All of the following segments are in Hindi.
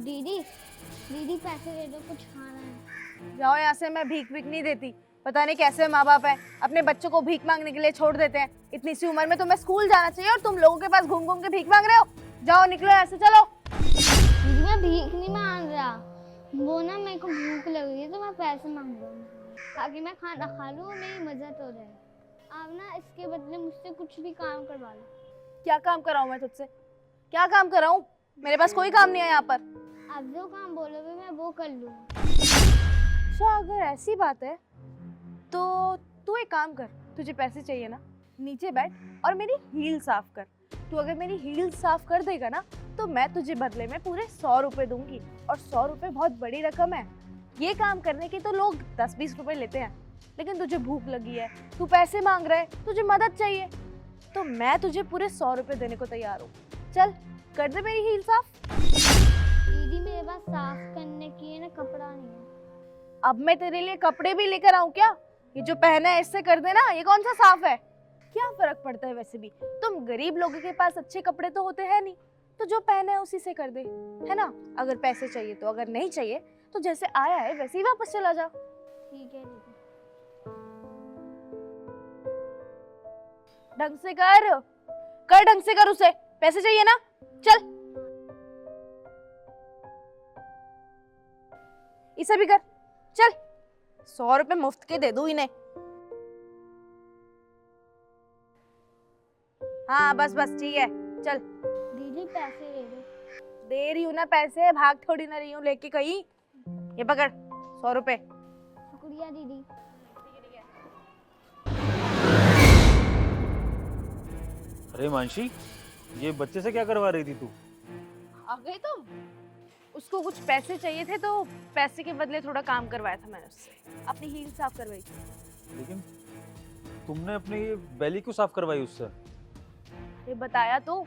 दीदी दीदी पैसे दे दो, कुछ खाना है। जाओ यहाँ से, मैं भीख भीख नहीं देती। पता नहीं कैसे माँ बाप हैं, अपने बच्चों को भीख मांगने के लिए छोड़ देते हैं। इतनी सी उम्र में तुम्हें स्कूल जाना चाहिए और तुम लोगों के पास घूम घूम के भीख मांग रहे हो। जाओ निकलो ऐसे, चलो। दीदी मैं भीख नहीं मांग रहा, वो ना मेरे को भूख लग रही है तो मैं पैसे मांग रहा हूँ ताकि मैं खाना खा लूँ और मेरी मदद हो जाए। आप ना इसके बदले मुझसे कुछ भी काम करवा लो। क्या काम कराऊं मैं तुझसे? क्या काम कराऊं? मेरे पास कोई काम नहीं है यहाँ पर। आप जो काम बोलोगे मैं वो कर लूँगा। अच्छा, अगर ऐसी बात है तो तू एक काम कर, तुझे पैसे चाहिए ना, नीचे बैठ और मेरी हील साफ कर। तू अगर मेरी हील साफ कर देगा ना तो मैं तुझे बदले में पूरे 100 रुपए दूंगी। और 100 रुपए बहुत बड़ी रकम है। ये काम करने के तो लोग 10-20 रुपए लेते हैं, लेकिन तुझे भूख लगी है, तू पैसे मांग रहा है, तुझे मदद चाहिए, तो मैं तुझे पूरे 100 रुपए देने को तैयार हूँ। चल कर दे मेरी हील साफ। दीदी मेरे पास साफ करने की है ना कपड़ा नहीं है। अब मैं तेरे लिए कपड़े भी लेकर आऊं क्या? ये जो पहना है इससे कर देना, ये कौन सा साफ है? क्या फर्क पड़ता है वैसे भी, तुम गरीब लोगों के पास अच्छे कपड़े तो होते हैं नहीं, तो जो पहना है उसी से कर दे, है ना? अगर पैसे चाहिए तो, अगर नहीं चाहिए तो जैसे आया है वैसे ही वापस चला जा। ठीक है दीदी। ढंग से कर ढंग से कर, उसे पैसे चाहिए ना, चल। इसे भी कर, चल। 100 रुपए मुफ्त के दे दूं इन्हें। हाँ बस बस ठीक है, चल। दीदी पैसे दे दो। दे रही हूँ ना पैसे, भाग थोड़ी ना रही हूँ लेके कहीं। ये पकड़ 100 रुपए। शुक्रिया दीदी। अरे मानसी, ये बच्चे से क्या करवा रही थी तू? आ गए तुम? उसको कुछ पैसे चाहिए थे तो पैसे के बदले थोड़ा काम करवाया था मैंने उससे, अपनी हील साफ करवाई थी। लेकिन तुमने अपनी बेली क्यों साफ करवाई उससे? ये बताया तो,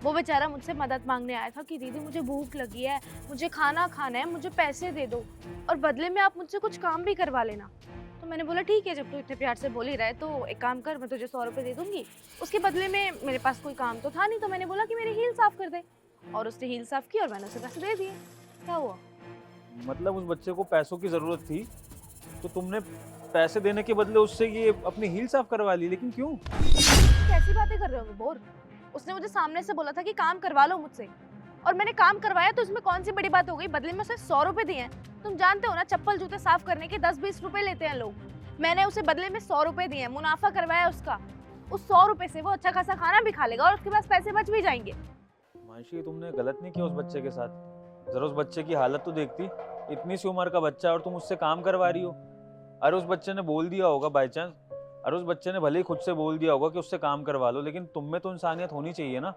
वो बेचारा मुझसे मदद मांगने आया था कि दीदी मुझे भूख लगी है, मुझे खाना खाना है, मुझे पैसे दे दो और बदले में आप मुझसे कुछ काम भी करवा लेना। तो मैंने बोला ठीक है, जब तू इतने प्यार से बोल ही रहा है तो एक काम कर, मैं तुझे 100 रुपए दे दूंगी। उसके बदले में मेरे पास कोई काम तो था नहीं, तो मैंने बोला कि मेरी हील साफ कर दे, और उसने हील साफ की और मैंने उसे पैसे दे दिए। क्या हुआ? मतलब उस बच्चे को पैसों की जरूरत थी तो तुमने पैसे देने के बदले उससे ये अपनी हील साफ करवा ली, लेकिन क्यों? कैसी बातें कर रहे हो बोर? उसने मुझे सामने से बोला था कि काम करवा लो मुझसे, और मैंने काम करवाया, तो इसमें कौन सी बड़ी बात हो गई? बदले में उसे 100 रुपए दिए हैं। तुम जानते हो ना, चप्पल जूते साफ करने के 10-20 रुपए लेते हैं लोग। मैंने उसे बदले में 100 रुपए दिए हैं, मुनाफा करवाया उसका। उस 100 रुपए से वो अच्छा खासा खाना भी खा लेगा और उसके पास पैसे बच भी जाएंगे। मानसी, तुमने गलत नहीं किया उस बच्चे के साथ। जरा उस बच्चे की हालत तो देखती, इतनी सी उम्र का बच्चा और तुम उससे काम करवा रही हो। अरे उस बच्चे ने बोल दिया होगा बाई चांस, अरे उस बच्चे ने भले ही खुद से बोल दिया होगा कि उससे काम करवा लो, लेकिन तुम में तो इंसानियत होनी चाहिए ना।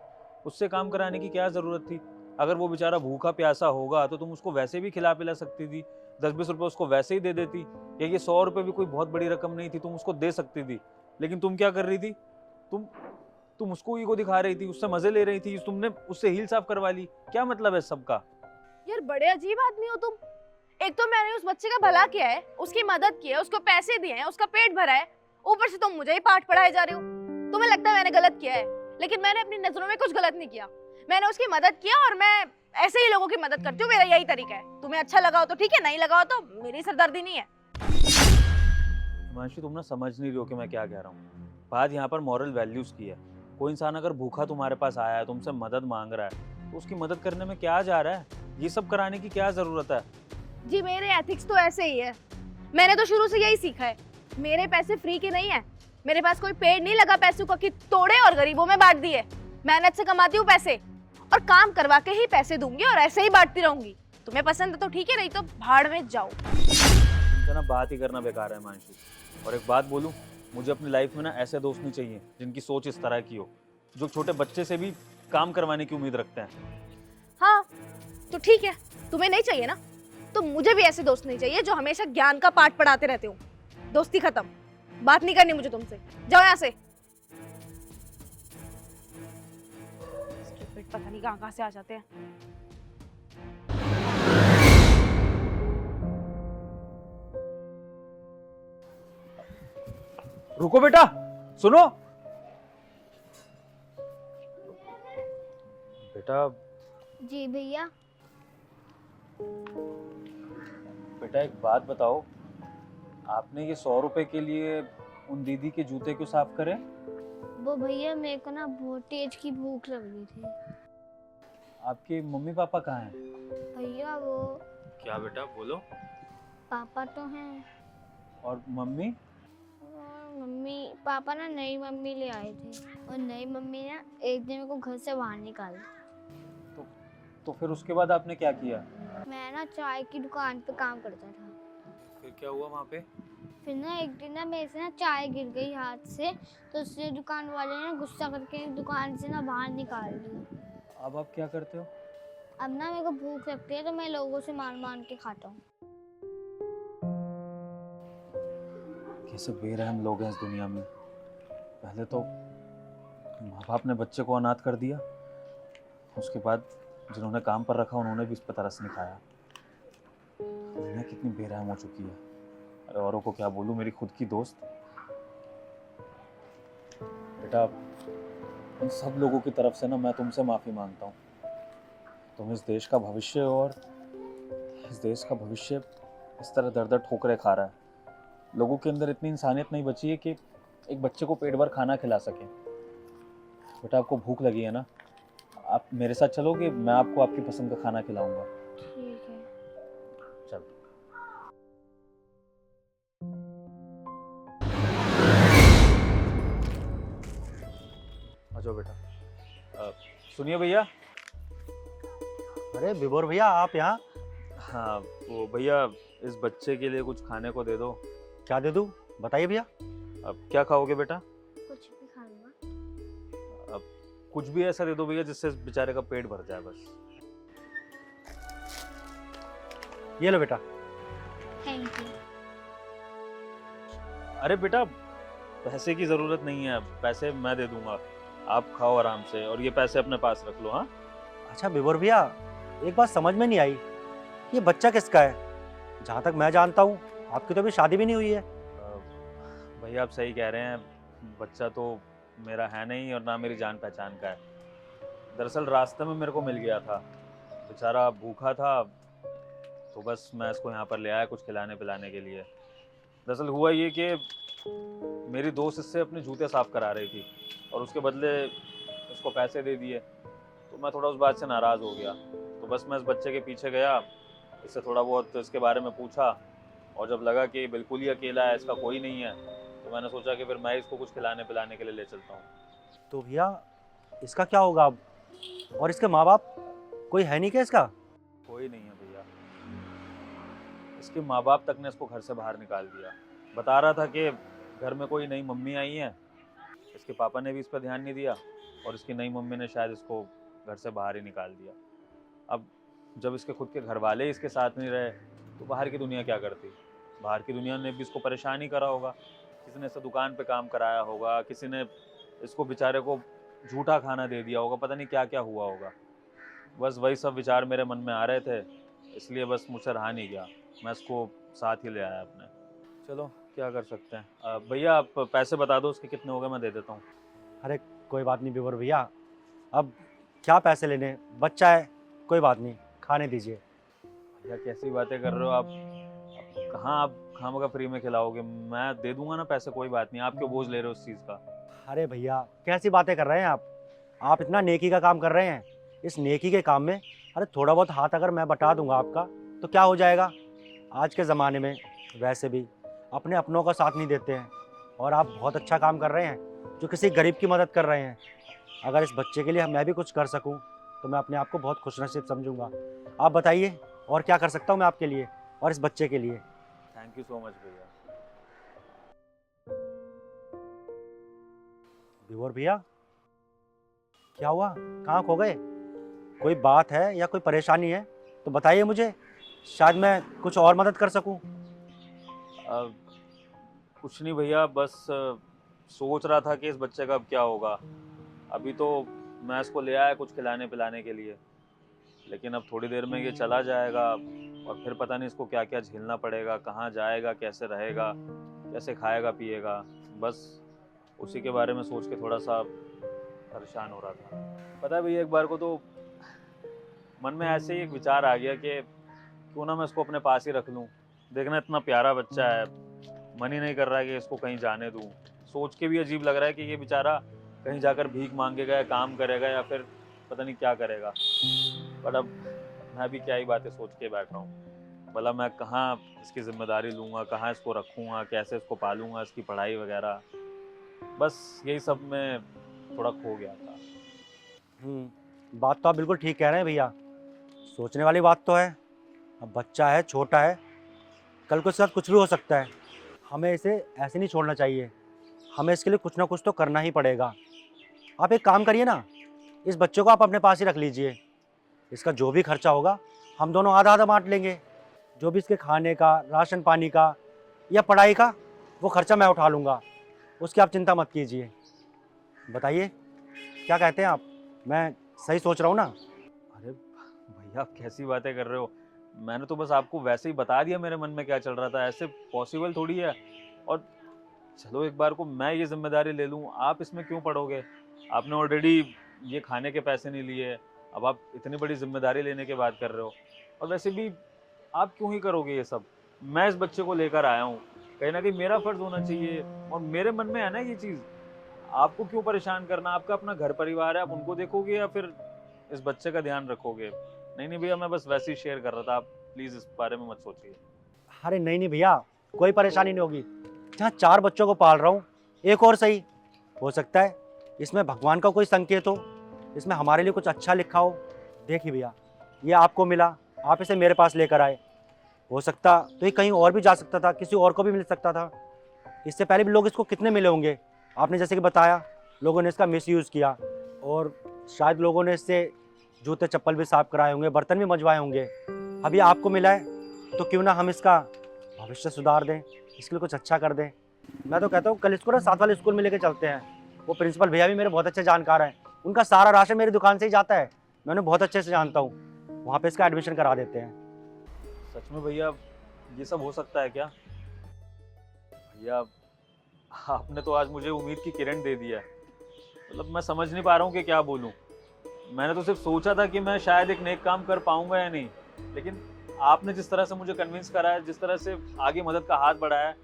उससे काम कराने की क्या जरूरत थी? अगर वो बेचारा भूखा प्यासा होगा तो तुम उसको वैसे भी खिला पिला सकती थी, 10-20 रुपए उसको वैसे ही दे देती। या ये 100 रुपए भी कोई बहुत बड़ी रकम नहीं थी, तुम उसको दे सकती थी। लेकिन तुम क्या कर रही थी? तुम उसको ईगो दिखा रही थी, उससे मजे ले रही थी, तुमने उससे हील साफ करवा ली। क्या मतलब है सबका? यार बड़े अजीब आदमी हो तुम। एक तो मैंने उस बच्चे का भला किया है, उसकी मदद की है, उसको पैसे दिए हैं, उसका पेट भरा है, ऊपर से तुम मुझे ही पाठ पढ़ाए जा रहे हो। तुम्हें लगता है मैंने गलत किया है, लेकिन मैंने अपनी नजरों में कुछ गलत नहीं किया। मैंने उसकी मदद किया और मैं ऐसे ही लोगों की मदद करती हूँ, मेरा यही तरीका है। तुम्हें अच्छा लगा हो तो ठीक है, नहीं लगा हो तो मेरी सरदर्दी नहीं है। हिमांशु, तुम ना समझ नहीं रही हो कि मैं क्या कह रहा हूँ। बात यहाँ पर मॉरल वैल्यूज की है। कोई इंसान अगर भूखा तुम्हारे पास आया है, तुमसे मदद मांग रहा है, तो उसकी मदद करने में क्या जा रहा है? ये सब कराने की क्या जरूरत है? जी मेरे एथिक्स तो ऐसे ही है, मैंने तो शुरू से यही सीखा है। मेरे पैसे फ्री के नहीं है, मेरे पास कोई पेड़ नहीं लगा पैसों का कि तोड़े और गरीबों में बांट दिए। मेहनत से कमाती हूँ पैसे और काम करवा के ही पैसे दूंगी और ऐसे ही बांटती रहूंगी। तुम्हें पसंद है तो ठीक है, नहीं तो भाड़ में जाओ। तुमसे ना बात ही करना बेकार है हिमांशु। और एक बात बोलूं, मुझे अपनी लाइफ में ना ऐसे दोस्त नहीं चाहिए जिनकी सोच इस तरह की हो, जो छोटे बच्चे से भी काम करवाने की उम्मीद रखते हैं। हाँ तो ठीक है, तुम्हें नहीं चाहिए ना, तो मुझे भी ऐसे दोस्त नहीं चाहिए जो हमेशा ज्ञान का पाठ पढ़ाते रहते हो। दोस्ती खत्म, बात नहीं करनी मुझे तुमसे, जाओ यहाँ से। स्टूपिड, पता नहीं कहाँ से आ जाते हैं। रुको बेटा, सुनो बेटा। जी भैया। बेटा एक बात बताओ, आपने ये 100 रुपए के लिए उन दीदी के जूते क्यों साफ करे? वो भैया मेरे को ना बहुत तेज की भूख लग रही थी। आपके मम्मी पापा कहाँ हैं? भैया वो क्या बेटा बोलो। पापा तो हैं और मम्मी? और मम्मी पापा ना नई मम्मी ले आए थे और नई मम्मी ना एक दिन मेरे को घर से बाहर निकाल दी। तो फिर उसके बाद आपने क्या किया? मैं ना चाय की दुकान पे काम करता था। फिर क्या हुआ वहाँ पे? फिर ना एक दिन ना मेरे से ना चाय गिर गई हाथ से, तो उसने दुकान वाले ने गुस्सा करके दुकान से ना बाहर निकाल दिया। अब आप क्या करते हो? अब ना मेरे को भूख लगती है तो मैं लोगों से मार मार के खाता हूँ। कैसे बेरहम लोग हैं इस दुनिया में। पहले तो माँ बाप ने बच्चे को अनाथ कर दिया, उसके बाद जिन्होंने काम पर रखा उन्होंने भी इस पर तरस नहीं खाया। दुनिया कितनी बेरहम हो चुकी है। अरे औरों को क्या बोलूं, मेरी खुद की दोस्त। बेटा उन सब लोगों की तरफ से ना मैं तुमसे माफ़ी मांगता हूँ। तुम इस देश का भविष्य हो और इस देश का भविष्य इस तरह दर दर ठोकरे खा रहा है। लोगों के अंदर इतनी इंसानियत नहीं बची है कि एक बच्चे को पेट भर खाना खिला सके। बेटा आपको भूख लगी है ना, आप मेरे साथ चलोगे, मैं आपको आपकी पसंद का खाना खिलाऊंगा। ठीक है। चल। आ जाओ बेटा। सुनिए भैया। अरे विभोर भैया आप यहाँ? हाँ वो भैया इस बच्चे के लिए कुछ खाने को दे दो। क्या दे दूँ बताइए भैया। अब क्या खाओगे बेटा? कुछ भी खा लूँगा। अब कुछ भी ऐसा दे दो भैया जिससे इस बेचारे का पेट भर जाए बस। ये लो बेटा। Thank you. अरे बेटा पैसे की जरूरत नहीं है, पैसे मैं दे दूंगा, आप खाओ आराम से और ये पैसे अपने पास रख लो। हाँ अच्छा विभोर भैया एक बात समझ में नहीं आई, ये बच्चा किसका है? जहाँ तक मैं जानता हूँ आपकी तो अभी शादी भी नहीं हुई है। भैया आप सही कह रहे हैं, बच्चा तो मेरा है नहीं और ना मेरी जान पहचान का है। दरअसल रास्ते में मेरे को मिल गया था, बेचारा भूखा था, तो बस मैं इसको यहाँ पर ले आया कुछ खिलाने पिलाने के लिए। दरअसल हुआ ये कि मेरी दोस्त इससे अपने जूते साफ करा रही थी और उसके बदले इसको पैसे दे दिए, तो मैं थोड़ा उस बात से नाराज़ हो गया। तो बस मैं इस बच्चे के पीछे गया, इससे थोड़ा बहुत इसके बारे में पूछा और जब लगा कि बिल्कुल ही अकेला है, इसका कोई नहीं है, तो मैंने सोचा कि फिर मैं इसको कुछ खिलाने पिलाने के लिए ले चलता हूँ। तो भैया इसका क्या होगा अब? और इसके माँ बाप कोई है नहीं क्या इसका? कोई नहीं है भैया, इसके माँ बाप तक ने इसको घर से बाहर निकाल दिया। बता रहा था कि घर में कोई नई मम्मी आई है, इसके पापा ने भी इस पर ध्यान नहीं दिया और इसकी नई मम्मी ने शायद इसको घर से बाहर ही निकाल दिया। अब जब इसके खुद के घर वाले इसके साथ नहीं रहे तो बाहर की दुनिया क्या करती? बाहर की दुनिया ने भी इसको परेशान ही करा होगा, किसी ने इसे दुकान पे काम कराया होगा, किसी ने इसको बेचारे को झूठा खाना दे दिया होगा, पता नहीं क्या क्या हुआ होगा। बस वही सब विचार मेरे मन में आ रहे थे, इसलिए बस मुझसे रहा नहीं गया, मैं इसको साथ ही ले आया अपने। चलो क्या कर सकते हैं। भैया आप पैसे बता दो उसके कितने हो गए, मैं दे देता हूँ। अरे कोई बात नहीं विभोर भैया, अब क्या पैसे लेने, बच्चा है, कोई बात नहीं, खाने दीजिए। भैया कैसी बातें कर रहे हो आप? कहाँ आप खामखा फ्री में खिलाओगे? मैं दे दूंगा ना पैसे, कोई बात नहीं, आप क्यों बोझ ले रहे हो उस चीज़ का? अरे भैया कैसी बातें कर रहे हैं आप इतना नेकी का काम कर रहे हैं, इस नेकी के काम में अरे थोड़ा बहुत हाथ अगर मैं बटा दूंगा आपका तो क्या हो जाएगा? आज के ज़माने में वैसे भी अपने अपनों का साथ नहीं देते हैं और आप बहुत अच्छा काम कर रहे हैं जो किसी गरीब की मदद कर रहे हैं। अगर इस बच्चे के लिए मैं भी कुछ कर सकूं तो मैं अपने आप को बहुत खुशनसीब समझूंगा। आप बताइए और क्या कर सकता हूं मैं आपके लिए और इस बच्चे के लिए? थैंक यू सो मच भैया। विभोर भैया क्या हुआ, कहाँ खो गए? कोई बात है या कोई परेशानी है तो बताइए मुझे, शायद मैं कुछ और मदद कर सकूं। कुछ नहीं भैया, बस सोच रहा था कि इस बच्चे का अब क्या होगा। अभी तो मैं इसको ले आया कुछ खिलाने पिलाने के लिए, लेकिन अब थोड़ी देर में ये चला जाएगा और फिर पता नहीं इसको क्या क्या झेलना पड़ेगा, कहाँ जाएगा, कैसे रहेगा, कैसे खाएगा पिएगा। बस उसी के बारे में सोच के थोड़ा सा परेशान हो रहा था। पता है भैया एक बार को तो मन में ऐसे ही एक विचार आ गया कि क्यों ना मैं इसको अपने पास ही रख लूँ। देखना इतना प्यारा बच्चा है, मन ही नहीं कर रहा है कि इसको कहीं जाने दूँ। सोच के भी अजीब लग रहा है कि ये बेचारा कहीं जाकर भीख मांगेगा या काम करेगा या फिर पता नहीं क्या करेगा। पर अब मैं भी क्या ही बातें सोच के बैठ रहा हूँ। भला मैं कहाँ इसकी जिम्मेदारी लूँगा, कहाँ इसको रखूँगा, कैसे इसको पालूँगा, इसकी पढ़ाई वगैरह। बस यही सब में थोड़ा खो गया था। बात तो आप बिल्कुल ठीक कह रहे हैं भैया, सोचने वाली बात तो है। अब बच्चा है, छोटा है, कल को इसके साथ कुछ भी हो सकता है। हमें इसे ऐसे नहीं छोड़ना चाहिए, हमें इसके लिए कुछ ना कुछ तो करना ही पड़ेगा। आप एक काम करिए ना, इस बच्चे को आप अपने पास ही रख लीजिए। इसका जो भी खर्चा होगा हम दोनों आधा आधा बांट लेंगे। जो भी इसके खाने का, राशन पानी का या पढ़ाई का, वो खर्चा मैं उठा लूँगा। उसकी आप चिंता मत कीजिए। बताइए क्या कहते हैं आप, मैं सही सोच रहा हूँ ना? अरे भैया आप कैसी बातें कर रहे हो? मैंने तो बस आपको वैसे ही बता दिया मेरे मन में क्या चल रहा था। ऐसे पॉसिबल थोड़ी है। और चलो एक बार को मैं ये जिम्मेदारी ले लूँ, आप इसमें क्यों पड़ोगे? आपने ऑलरेडी ये खाने के पैसे नहीं लिए, अब आप इतनी बड़ी जिम्मेदारी लेने की बात कर रहे हो। और वैसे भी आप क्यों ही करोगे ये सब? मैं इस बच्चे को लेकर आया हूँ, कहीं ना कहीं मेरा फर्ज होना चाहिए और मेरे मन में है ना ये चीज़। आपको क्यों परेशान करना? आपका अपना घर परिवार है, आप उनको देखोगे या फिर इस बच्चे का ध्यान रखोगे? नहीं भैया, मैं बस वैसे ही शेयर कर रहा था, आप प्लीज़ इस बारे में मत सोचिए। अरे नहीं भैया, कोई परेशानी नहीं होगी। जहाँ 4 बच्चों को पाल रहा हूँ, एक और सही। हो सकता है इसमें भगवान का कोई संकेत हो, इसमें हमारे लिए कुछ अच्छा लिखा हो। देखिए भैया, ये आपको मिला, आप इसे मेरे पास लेकर आए। हो सकता तो ये कहीं और भी जा सकता था, किसी और को भी मिल सकता था। इससे पहले भी लोग इसको कितने मिले होंगे। आपने जैसे कि बताया, लोगों ने इसका मिसयूज़ किया और शायद लोगों ने इससे जूते चप्पल भी साफ कराए होंगे, बर्तन भी मंजवाए होंगे। अभी आपको मिला है तो क्यों ना हम इसका भविष्य सुधार दें, इसके लिए कुछ अच्छा कर दें। मैं तो कहता हूँ कल इसको ना साथ वाले स्कूल में लेके चलते हैं। वो प्रिंसिपल भैया भी मेरे बहुत अच्छे जानकार हैं, उनका सारा राशन मेरी दुकान से ही जाता है, मैं उन्हें बहुत अच्छे से जानता हूँ। वहाँ पे इसका एडमिशन करा देते हैं। सच में भैया ये सब हो सकता है क्या? भैया आपने तो आज मुझे उम्मीद की किरण दे दिया है। मतलब मैं समझ नहीं पा रहा हूँ कि क्या बोलूँ। मैंने तो सिर्फ सोचा था कि मैं शायद एक नेक काम कर पाऊंगा या नहीं, लेकिन आपने जिस तरह से मुझे कन्विंस करा है, जिस तरह से आगे मदद का हाथ बढ़ाया है,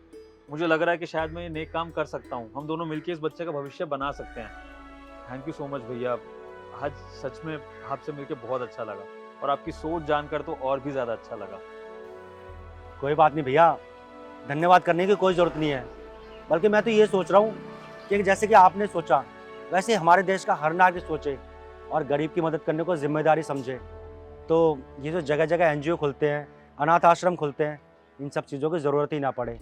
मुझे लग रहा है कि शायद मैं ये नेक काम कर सकता हूँ। हम दोनों मिलकर इस बच्चे का भविष्य बना सकते हैं। थैंक यू सो मच भैया। आज सच में आपसे मिलकर बहुत अच्छा लगा और आपकी सोच जानकर तो और भी ज़्यादा अच्छा लगा। कोई बात नहीं भैया, धन्यवाद करने की कोई ज़रूरत नहीं है। बल्कि मैं तो ये सोच रहा हूँ कि जैसे कि आपने सोचा, वैसे हमारे देश का हर नागरिक सोचे और गरीब की मदद करने को जिम्मेदारी समझे। तो ये जो जगह जगह NGO खुलते हैं, अनाथ आश्रम खुलते हैं, इन सब चीज़ों की ज़रूरत ही ना पड़े।